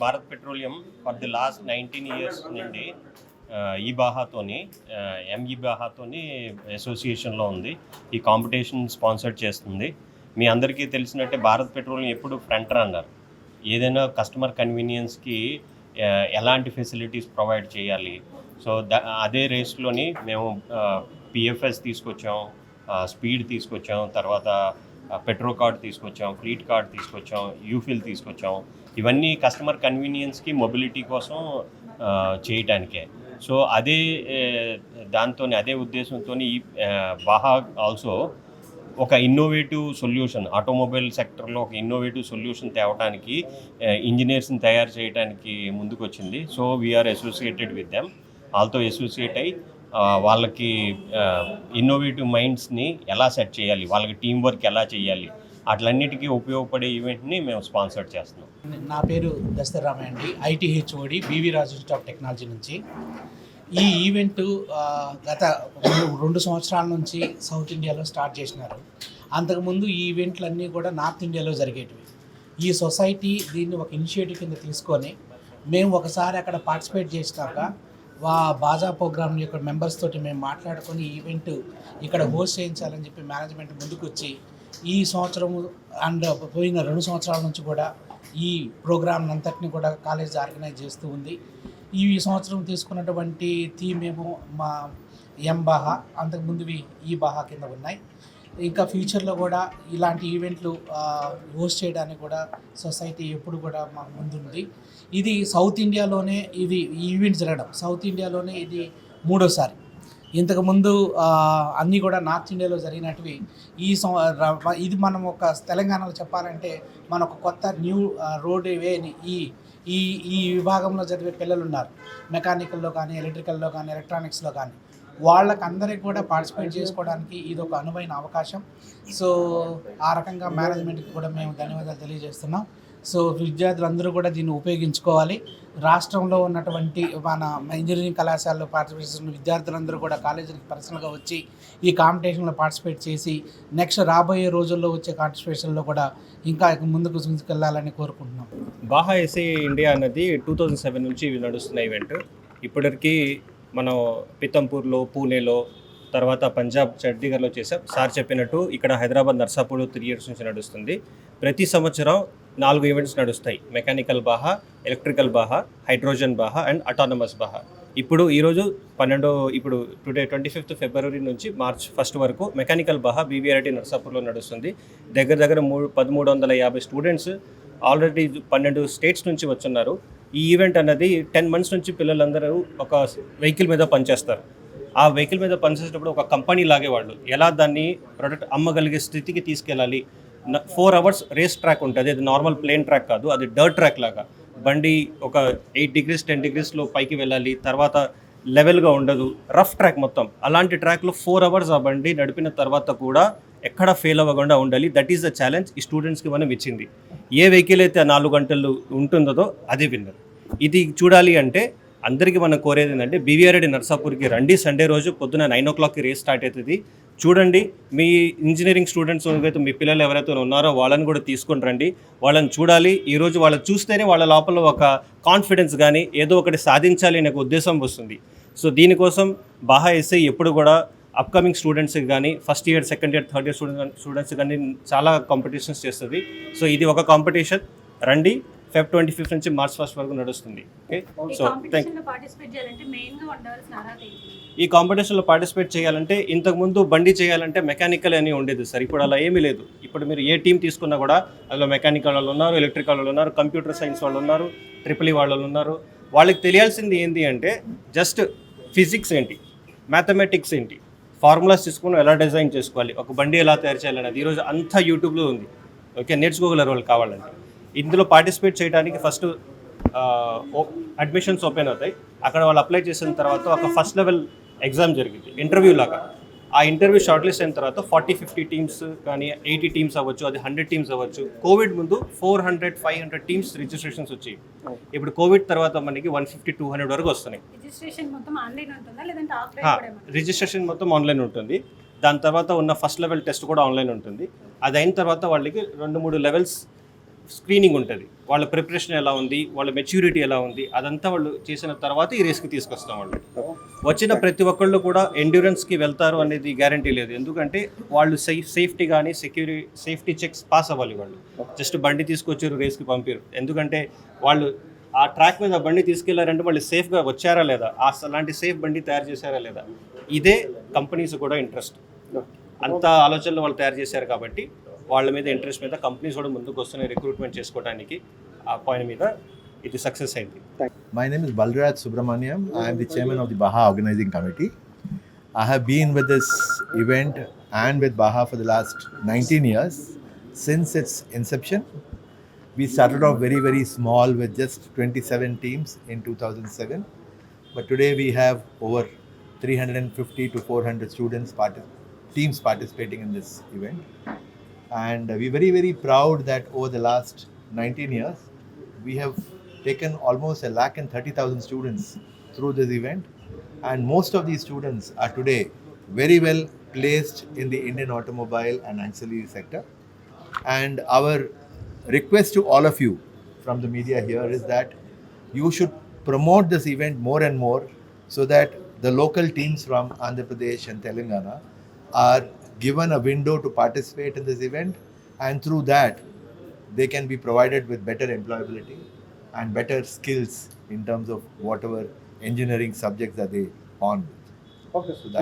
Bharat petroleum for the last 19 years నుండి ఈబాహాతోని ఎంఈబాహాతోని అసోసియేషన్లో ఉంది. ఈ కాంపిటీషన్ స్పాన్సర్ చేస్తుంది. మీ అందరికీ తెలిసినట్టే భారత్ పెట్రోలియం ఎప్పుడు ఫ్రంట్ రన్నర్. ఏదైనా కస్టమర్ కన్వీనియన్స్కి ఎలాంటి ఫెసిలిటీస్ ప్రొవైడ్ చేయాలి. సో అదే రేస్లోని మేము పిఎఫ్ఎస్ తీసుకొచ్చాం, స్పీడ్ తీసుకొచ్చాం, తర్వాత పెట్రో కార్డ్ తీసుకొచ్చాం, ఫ్లీట్ కార్డ్ తీసుకొచ్చాం, యూఫిల్ తీసుకొచ్చాం. ఇవన్నీ కస్టమర్ కన్వీనియన్స్కి మొబిలిటీ కోసం చేయటానికే. సో అదే ఉద్దేశంతో ఈ బాహా ఆల్సో ఒక ఇన్నోవేటివ్ సొల్యూషన్, ఆటోమొబైల్ సెక్టర్లో ఒక ఇన్నోవేటివ్ సొల్యూషన్ తేవడానికి, ఇంజనీర్స్ని తయారు చేయడానికి ముందుకు వచ్చింది. So we are associated with them. వాళ్ళతో అసోసియేట్ అయ్యి వాళ్ళకి ఇన్నోవేటివ్ మైండ్స్ని ఎలా సెట్ చేయాలి, వాళ్ళకి టీం వర్క్ ఎలా చేయాలి, అట్లన్నిటికీ ఉపయోగపడే ఈవెంట్ని మేము స్పాన్సర్ చేస్తున్నాం. నా పేరు దస్తరామయ్య అండి, IT HOD B V Raju institute of technology నుంచి. ఈ ఈవెంట్ గత 2 సంవత్సరాల నుంచి సౌత్ ఇండియాలో స్టార్ట్ చేసినారు. అంతకుముందు ఈ ఈవెంట్లన్నీ కూడా నార్త్ ఇండియాలో జరిగేటివి. ఈ సొసైటీ దీన్ని ఒక ఇనిషియేటివ్ కింద తీసుకొని మేము ఒకసారి అక్కడ పార్టిసిపేట్ చేసినాక బాజా ప్రోగ్రామ్ యొక్క మెంబర్స్ తోటి మేము మాట్లాడుకొని ఈవెంట్ ఇక్కడ హోస్ట్ చేయించాలని చెప్పి మేనేజ్మెంట్ ముందుకు వచ్చి ఈ సంవత్సరము అండ్ పోయిన 2 సంవత్సరాల నుంచి కూడా ఈ ప్రోగ్రామ్ అంతటిని కూడా కాలేజ్ ఆర్గనైజ్ చేస్తూ ఉంది. ఈ సంవత్సరం తీసుకున్నటువంటి థీమ్ ఏమో మా బాహా, అంతకుముందువి ఈ బాహా కింద ఉన్నాయి. ఇంకా ఫ్యూచర్లో కూడా ఇలాంటి ఈవెంట్లు హోస్ట్ చేయడానికి కూడా సొసైటీ ఎప్పుడు కూడా మాకు ముందుంది. ఇది సౌత్ ఇండియాలోనే ఈ ఈవెంట్ జరగడం సౌత్ ఇండియాలోనే ఇది 3వసారి. ఇంతకుముందు అన్నీ కూడా నార్త్ ఇండియాలో జరిగినటివి. ఇది మనం ఒక తెలంగాణలో చెప్పాలంటే మన ఒక కొత్త న్యూ రోడ్ వేని ఈ విభాగంలో చదివే పిల్లలు ఉన్నారు. మెకానికల్లో కానీ, ఎలక్ట్రికల్లో కానీ, ఎలక్ట్రానిక్స్లో కానీ, వాళ్ళకందరికీ కూడా పార్టిసిపేట్ చేసుకోవడానికి ఇది ఒక అనువైన అవకాశం. సో ఆ రకంగా మేనేజ్మెంట్కి కూడా మేము ధన్యవాదాలు తెలియజేస్తున్నాం. సో విద్యార్థులందరూ కూడా దీన్ని ఉపయోగించుకోవాలి. రాష్ట్రంలో ఉన్నటువంటి మన ఇంజనీరింగ్ కళాశాలలో పార్టిసిపేట్ చేస్తున్న విద్యార్థులందరూ కూడా కాలేజీకి పర్సనల్గా వచ్చి ఈ కాంపిటీషన్లో పార్టిసిపేట్ చేసి నెక్స్ట్ రాబోయే రోజుల్లో వచ్చే కాంపిటీషన్లో కూడా ఇంకా ముందుకు తీసుకెళ్లాలని కోరుకుంటున్నాం. బాహా ఎస్ఏ ఇండియా అన్నది 2007 నుంచి నడుస్తున్న ఈవెంట్. ఇప్పటికీ మనం పితంపూర్లో, పూణేలో, తర్వాత పంజాబ్ చండీగఢ్లో చేసాం. సార్ చెప్పినట్టు ఇక్కడ హైదరాబాద్ నర్సాపూర్లో 3 years నుంచి నడుస్తుంది. ప్రతి సంవత్సరం 4 ఈవెంట్స్ నడుస్తాయి. Mechanical Baja, electrical Baja, hydrogen Baja and autonomous Baja. ఈరోజు టుడే 25th February నుంచి March 1st వరకు మెకానికల్ బాహా బీవీఆర్ఐటీ నర్సాపూర్లో నడుస్తుంది. దగ్గర 1350 స్టూడెంట్స్ ఆల్రెడీ 12 స్టేట్స్ నుంచి వచ్చున్నారు. ఈ ఈవెంట్ అన్నది 10 months నుంచి పిల్లలందరూ ఒక వెహికల్ మీద పనిచేస్తారు. ఆ వెహికల్ మీద పనిచేసేటప్పుడు ఒక కంపెనీ లాగే వాళ్ళు ఎలా దాన్ని ప్రొడక్ట్ అమ్మగలిగే స్థితికి తీసుకెళ్ళాలి. 4 hours రేస్ ట్రాక్ ఉంటుంది. అది నార్మల్ ప్లేన్ ట్రాక్ కాదు, అది డర్ట్ ట్రాక్ లాగా. బండి ఒక 8 degrees 10 degrees పైకి వెళ్ళాలి, తర్వాత లెవెల్గా ఉండదు, రఫ్ ట్రాక్ మొత్తం. అలాంటి ట్రాక్లో 4 hours ఆ బండి నడిపిన తర్వాత కూడా ఎక్కడ ఫెయిల్ అవ్వకుండా ఉండాలి. దట్ ఈస్ ద ఛాలెంజ్ ఈ స్టూడెంట్స్కి మనం ఇచ్చింది. ఏ వెహికల్ అయితే 4 గంటలు ఉంటుందో అదే విన్నర్. ఇది చూడాలి అంటే అందరికీ మనం కోరేది ఏంటంటే బీవీఆర్ఐటీ నర్సాపూర్కి రండి. సండే రోజు పొద్దున 9 o'clockకి రేస్ స్టార్ట్ అవుతుంది. చూడండి, మీ ఇంజనీరింగ్ స్టూడెంట్స్ ఎవరైతే మీ పిల్లలు ఎవరైతే ఉన్నారో వాళ్ళని కూడా తీసుకొని రండి. వాళ్ళని చూడాలి. ఈరోజు వాళ్ళని చూస్తేనే వాళ్ళ లోపల ఒక కాన్ఫిడెన్స్ కానీ ఏదో ఒకటి సాధించాలి అనే ఉద్దేశం వస్తుంది. సో దీనికోసం బాహా ఎస్ఐ ఎప్పుడు కూడా అప్కమింగ్ స్టూడెంట్స్కి కానీ, first year, second year, third year students కానీ చాలా కాంపిటీషన్స్ చేస్తుంది. సో ఇది ఒక కాంపిటీషన్. రండి, ఫెబ్ 25 నుంచి మార్చ్ 1 వరకు నడుస్తుంది. ఓకే, ఈ సో థ్యాంక్ కాంపిటీషన్లో పార్టిసిపేట్ చేయాలంటే మెయిన్గా ఉండవలసిన అర్హత ఏంటి? ఈ కాంపిటీషన్లో పార్టిసిపేట్ చేయాలంటే ఇంతకుముందు బండి చేయాలంటే మెకానికల్ అని ఉండేది సార్. ఇప్పుడు అలా ఏమీ లేదు. ఇప్పుడు మీరు ఏ టీం తీసుకున్నా కూడా అందులో మెకానికల్ వాళ్ళు ఉన్నారు, ఎలక్ట్రికల్ వాళ్ళు ఉన్నారు, కంప్యూటర్ సైన్స్ వాళ్ళు ఉన్నారు, ట్రిపుల్ వాళ్ళు ఉన్నారు. వాళ్ళకి తెలియాల్సింది ఏంటి అంటే జస్ట్ ఫిజిక్స్ ఏంటి, మ్యాథమెటిక్స్ ఏంటి, ఫార్ములాస్ తీసుకుని ఎలా డిజైన్ చేసుకోవాలి, ఒక బండి ఎలా తయారు చేయాలనేది ఈరోజు అంతా యూట్యూబ్లో ఉంది. ఓకే, నేర్చుకోగలరు వాళ్ళు కావాలంటే. ఇందులో పార్టిసిపేట్ చేయడానికి ఫస్ట్ అడ్మిషన్స్ ఓపెన్ అవుతాయి. అక్కడ వాళ్ళు అప్లై చేసిన తర్వాత ఒక ఫస్ట్ లెవెల్ ఎగ్జామ్ జరిగింది, ఇంటర్వ్యూ లాగా. ఆ ఇంటర్వ్యూ షార్ట్ లిస్ట్ అయిన తర్వాత 40-50 టీమ్స్ కానీ 80 టీమ్స్ అవ్వచ్చు, అది 100 టీమ్స్ అవ్వచ్చు. కోవిడ్ ముందు 400-500 టీమ్స్ రిజిస్ట్రేషన్స్ వచ్చాయి. ఇప్పుడు కోవిడ్ తర్వాత మనకి 150-200 వరకు వస్తున్నాయి. రిజిస్ట్రేషన్ మొత్తం ఆన్లైన్ ఉంటుందా లేదంటే ఆఫ్లైన్ కూడా ఏమన్నా? రిజిస్ట్రేషన్ మొత్తం ఆన్లైన్ ఉంటుంది. దాని తర్వాత ఉన్న ఫస్ట్ లెవెల్ టెస్ట్ కూడా ఆన్లైన్ ఉంటుంది. అది అయిన తర్వాత వాళ్ళకి 2-3 లెవెల్స్ స్క్రీనింగ్ ఉంటుంది. వాళ్ళ ప్రిపరేషన్ ఎలా ఉంది, వాళ్ళ మెచ్యూరిటీ ఎలా ఉంది, అదంతా వాళ్ళు చేసిన తర్వాత ఈ రేస్కి తీసుకొస్తాం. వాళ్ళు వచ్చిన ప్రతి ఒక్కళ్ళు కూడా ఎండ్యూరెన్స్కి వెళ్తారు అనేది గ్యారంటీ లేదు. ఎందుకంటే వాళ్ళు సేఫ్టీ కానీ సేఫ్టీ చెక్స్ పాస్ అవ్వాలి. వాళ్ళు జస్ట్ బండి తీసుకొచ్చారు రేస్కి పంపారు. ఎందుకంటే వాళ్ళు ఆ ట్రాక్ మీద బండి తీసుకెళ్లారంటే వాళ్ళు సేఫ్గా వచ్చారా లేదా, అలాంటి సేఫ్ బండి తయారు చేశారా లేదా, ఇదే కంపెనీస్ కూడా ఇంట్రెస్ట్. అంత ఆలోచనలు వాళ్ళు తయారు చేశారు కాబట్టి వాళ్ళ మీద ఇంట్రెస్ట్ మీద కంపెనీస్ కూడా ముందుకు వస్తున్నాయి రిక్రూట్మెంట్ చేసుకోవడానికి. ఆ పాయింట్ మీద ఇది సక్సెస్ అయింది. My name is Balraj Subramaniam. I am the chairman of the Baha Organizing Committee. I have been with this event and with Baha for the last 19 years. Since its inception, we started off very, very small with just 27 teams in 2007. But today we have over 350 to 400 teams participating in this event. And we're very, very proud that over the last 19 years, we have taken almost 130,000 students through this event. And most of these students are today very well placed in the Indian automobile and ancillary sector. And our request to all of you from the media here is that you should promote this event more and more so that the local teams from Andhra Pradesh and Telangana are given a window to participate in this event, and through that they can be provided with better employability and better skills in terms of whatever engineering subjects that they on. Okay. So that